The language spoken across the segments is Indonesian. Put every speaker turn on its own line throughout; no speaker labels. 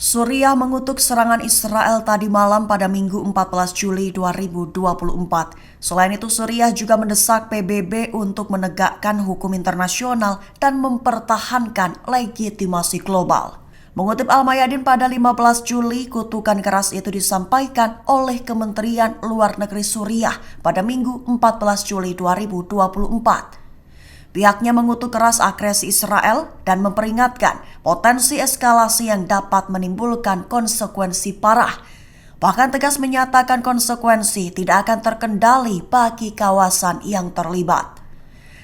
Suriah mengutuk serangan Israel tadi malam pada Minggu 14 Juli 2024. Selain itu, Suriah juga mendesak PBB untuk menegakkan hukum internasional dan mempertahankan legitimasi global. Mengutip Al-Mayadin pada 15 Juli, kutukan keras itu disampaikan oleh Kementerian Luar Negeri Suriah pada Minggu 14 Juli 2024. Pihaknya mengutuk keras agresi Israel dan memperingatkan potensi eskalasi yang dapat menimbulkan konsekuensi parah. Bahkan tegas menyatakan konsekuensi tidak akan terkendali bagi kawasan yang terlibat.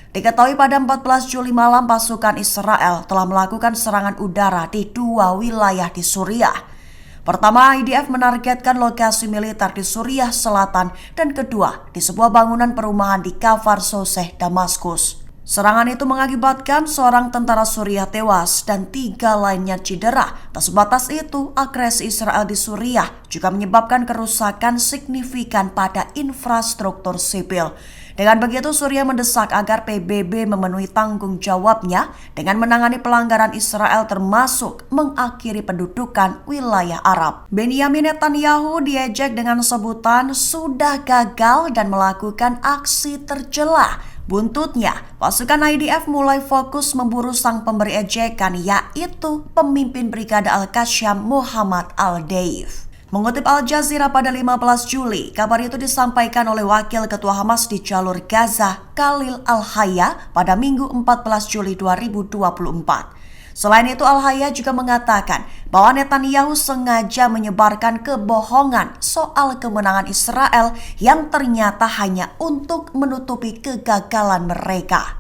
Diketahui pada 14 Juli malam pasukan Israel telah melakukan serangan udara di dua wilayah di Suriah. Pertama, IDF menargetkan lokasi militer di Suriah Selatan dan kedua di sebuah bangunan perumahan di Kafar Soseh, Damaskus. Serangan itu mengakibatkan seorang tentara Suriah tewas dan 3 lainnya cedera. Tak sebatas itu, agresi Israel di Suriah juga menyebabkan kerusakan signifikan pada infrastruktur sipil. Dengan begitu, Suriah mendesak agar PBB memenuhi tanggung jawabnya dengan menangani pelanggaran Israel termasuk mengakhiri pendudukan wilayah Arab. Benyamin Netanyahu diejek dengan sebutan sudah gagal dan melakukan aksi tercela. Buntutnya, pasukan IDF mulai fokus memburu sang pemberi ejekan, yaitu pemimpin Brigade Al-Qassam Muhammad Al-Deif. Mengutip Al Jazeera pada 15 Juli, kabar itu disampaikan oleh Wakil Ketua Hamas di jalur Gaza, Khalil Al-Hayya, pada Minggu 14 Juli 2024. Selain itu, Al-Hayya juga mengatakan bahwa Netanyahu sengaja menyebarkan kebohongan soal kemenangan Israel yang ternyata hanya untuk menutupi kegagalan mereka.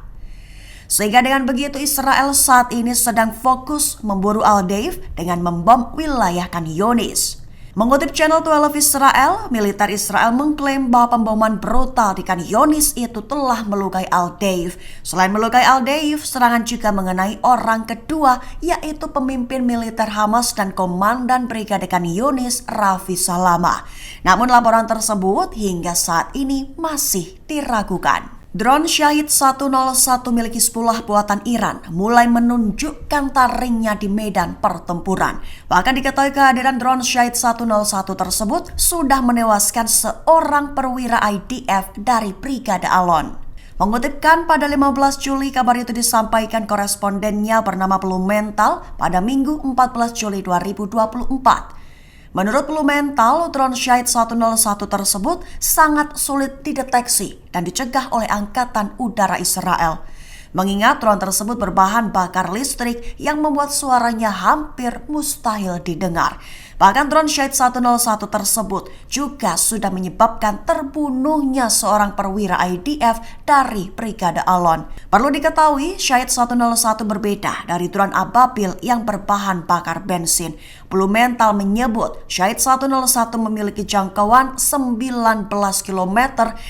Sehingga dengan begitu Israel saat ini sedang fokus memburu Al-Deif dengan membom wilayah Khan Younis. Mengutip channel 12 Israel, militer Israel mengklaim bahwa pemboman brutal di Khan Younis itu telah melukai Al-Deif. Selain melukai Al-Deif, serangan juga mengenai orang kedua, yaitu pemimpin militer Hamas dan komandan Brigade Khan Younis, Rafi Salama. Namun laporan tersebut hingga saat ini masih diragukan. Drone Shahid 101 milik Hizbullah buatan Iran mulai menunjukkan taringnya di medan pertempuran. Bahkan diketahui kehadiran drone Shahid 101 tersebut sudah menewaskan seorang perwira IDF dari Brigade Alon. Mengutipkan pada 15 Juli, kabar itu disampaikan korespondennya bernama Blumenthal pada Minggu 14 Juli 2024. Menurut Blumenthal, drone Shahid 101 tersebut sangat sulit dideteksi dan dicegah oleh Angkatan Udara Israel. Mengingat drone tersebut berbahan bakar listrik yang membuat suaranya hampir mustahil didengar. Bahkan drone Shahid 101 tersebut juga sudah menyebabkan terbunuhnya seorang perwira IDF dari Brigade Alon. Perlu diketahui, Shahid 101 berbeda dari drone Ababil yang berbahan bakar bensin. Blumenthal menyebut Shahid 101 memiliki jangkauan 19 km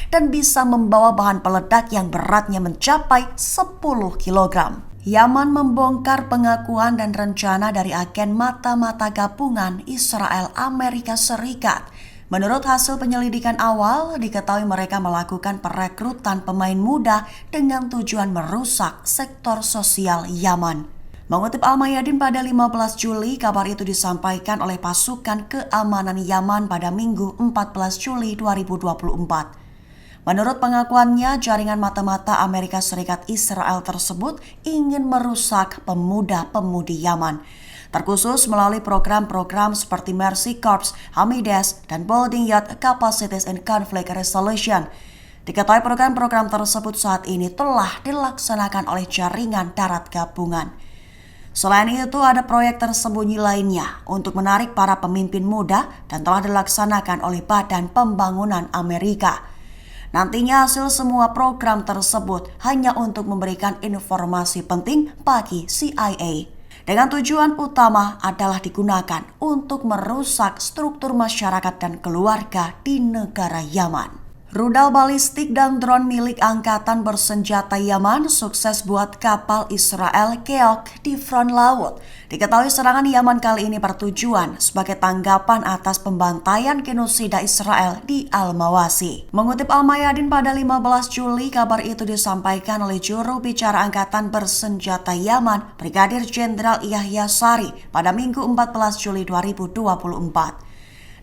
dan bisa membawa bahan peledak yang beratnya mencapai 10 kg. Yaman membongkar pengakuan dan rencana dari agen mata-mata gabungan Israel Amerika Serikat. Menurut hasil penyelidikan awal, diketahui mereka melakukan perekrutan pemain muda dengan tujuan merusak sektor sosial Yaman. Mengutip Al-Mayadin pada 15 Juli, kabar itu disampaikan oleh pasukan keamanan Yaman pada Minggu 14 Juli 2024. Menurut pengakuannya, jaringan mata-mata Amerika Serikat Israel tersebut ingin merusak pemuda-pemudi Yaman, terkhusus melalui program-program seperti Mercy Corps, Hamides, dan Building Youth Capacities in Conflict Resolution. Diketahui program-program tersebut saat ini telah dilaksanakan oleh jaringan darat gabungan. Selain itu, ada proyek tersembunyi lainnya untuk menarik para pemimpin muda dan telah dilaksanakan oleh Badan Pembangunan Amerika. Nantinya hasil semua program tersebut hanya untuk memberikan informasi penting bagi CIA. Dengan tujuan utama adalah digunakan untuk merusak struktur masyarakat dan keluarga di negara Yaman. Rudal balistik dan drone milik Angkatan Bersenjata Yaman sukses buat kapal Israel keok di front laut. Diketahui serangan Yaman kali ini bertujuan sebagai tanggapan atas pembantaian genosida Israel di Al-Mawasi. Mengutip Al-Mayadin pada 15 Juli, kabar itu disampaikan oleh juru bicara Angkatan Bersenjata Yaman, Brigadir Jenderal Yahya Sari pada Minggu 14 Juli 2024.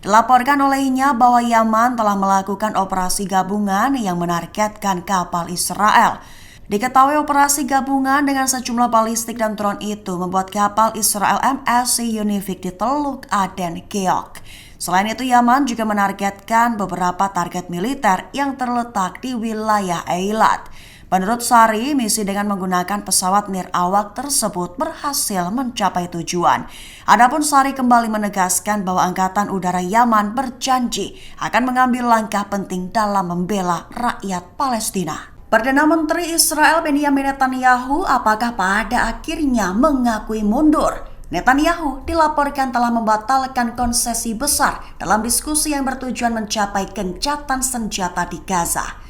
Dilaporkan olehnya bahwa Yaman telah melakukan operasi gabungan yang menargetkan kapal Israel. Diketahui operasi gabungan dengan sejumlah balistik dan drone itu membuat kapal Israel MSC Unifik di Teluk Aden keok. Selain itu, Yaman juga menargetkan beberapa target militer yang terletak di wilayah Eilat. Menurut Sari, misi dengan menggunakan pesawat nirawak tersebut berhasil mencapai tujuan. Adapun Sari kembali menegaskan bahwa Angkatan Udara Yaman berjanji akan mengambil langkah penting dalam membela rakyat Palestina. Perdana Menteri Israel Benjamin Netanyahu apakah pada akhirnya mengakui mundur? Netanyahu dilaporkan telah membatalkan konsesi besar dalam diskusi yang bertujuan mencapai gencatan senjata di Gaza.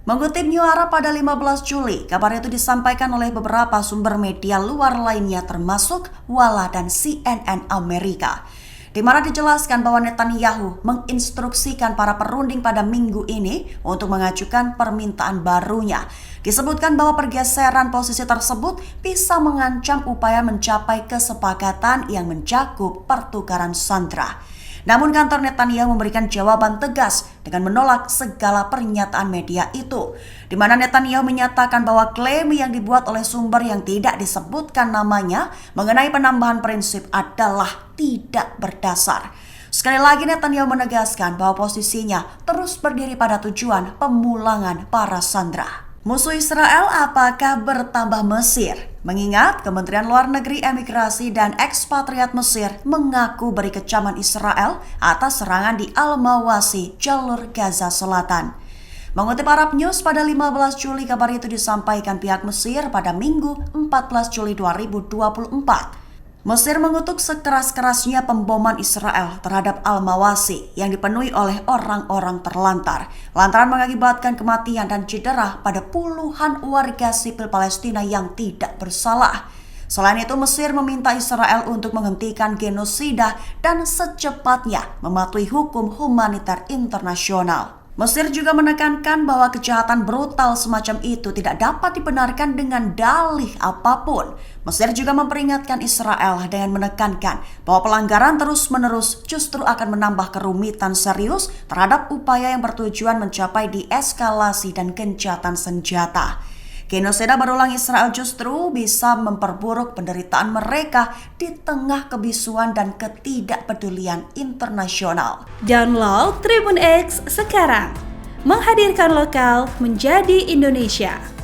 Mengutip New Arab pada 15 Juli, kabar itu disampaikan oleh beberapa sumber media luar lainnya termasuk Walla dan CNN Amerika, di mana dijelaskan bahwa Netanyahu menginstruksikan para perunding pada minggu ini untuk mengajukan permintaan barunya. Disebutkan bahwa pergeseran posisi tersebut bisa mengancam upaya mencapai kesepakatan yang mencakup pertukaran sandera. Namun kantor Netanyahu memberikan jawaban tegas dengan menolak segala pernyataan media itu, di mana Netanyahu menyatakan bahwa klaim yang dibuat oleh sumber yang tidak disebutkan namanya mengenai penambahan prinsip adalah tidak berdasar. Sekali lagi Netanyahu menegaskan bahwa posisinya terus berdiri pada tujuan pemulangan para sandera. Musuh Israel apakah bertambah Mesir? Mengingat Kementerian Luar Negeri Emigrasi dan Ekspatriat Mesir mengaku beri kecaman Israel atas serangan di Al-Mawasi, jalur Gaza Selatan. Mengutip Arab News pada 15 Juli, kabar itu disampaikan pihak Mesir pada Minggu 14 Juli 2024. Mesir mengutuk sekeras-kerasnya pemboman Israel terhadap Al-Mawasi yang dipenuhi oleh orang-orang terlantar, lantaran mengakibatkan kematian dan cedera pada puluhan warga sipil Palestina yang tidak bersalah. Selain itu, Mesir meminta Israel untuk menghentikan genosida dan secepatnya mematuhi hukum humaniter internasional. Mesir juga menekankan bahwa kejahatan brutal semacam itu tidak dapat dibenarkan dengan dalih apapun. Mesir juga memperingatkan Israel dengan menekankan bahwa pelanggaran terus-menerus justru akan menambah kerumitan serius terhadap upaya yang bertujuan mencapai deeskalasi dan gencatan senjata. Genosida berulang Israel justru bisa memperburuk penderitaan mereka di tengah kebisuan dan ketidakpedulian internasional.
Download Tribun X sekarang, menghadirkan lokal menjadi Indonesia.